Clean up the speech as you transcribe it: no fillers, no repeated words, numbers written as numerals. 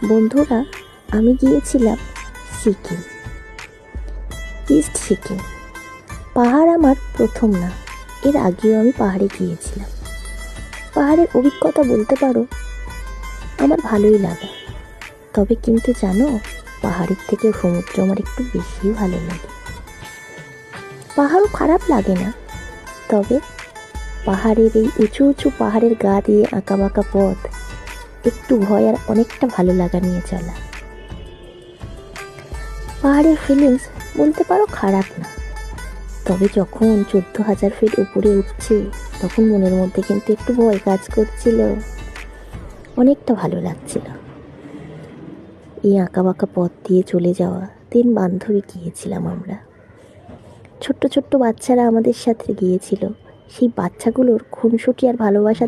বন্ধুরা, আমি গিয়েছিলাম সিকিম, ইস্ট সিকিম। পাহাড় আমার প্রথম না, এর আগেও আমি পাহাড়ে গিয়েছিলাম। পাহাড়ের অভিজ্ঞতা বলতে পারো আমার ভালোই লাগে। তবে কিন্তু জানো, পাহাড়ের থেকে সমুদ্র আমার একটু বেশি ভালো লাগে। পাহাড়ও খারাপ লাগে না, তবে পাহাড়ের এই উঁচু উঁচু পাহাড়ের গা দিয়ে আঁকা বাঁকা পথ একটু ভয় আর অনেকটা ভালো লাগা নিয়ে চলা। পাহাড়ের ফিলিংস বলতে পারো খারাপ না, তবে যখন 14,000 ফিট উপরে উঠছে তখন মনের মধ্যে কিন্তু একটু ভয় কাজ করছিল। অনেকটা ভালো লাগছিল। এই আঁকা বাঁকা পথ দিয়ে চলে যাওয়া 3 বান্ধবী গিয়েছিলাম আমরা। ছোট্ট ছোট্ট বাচ্চারা আমাদের সাথে গিয়েছিল। সেই বাচ্চাগুলোর খুনসুটি আর ভালোবাসা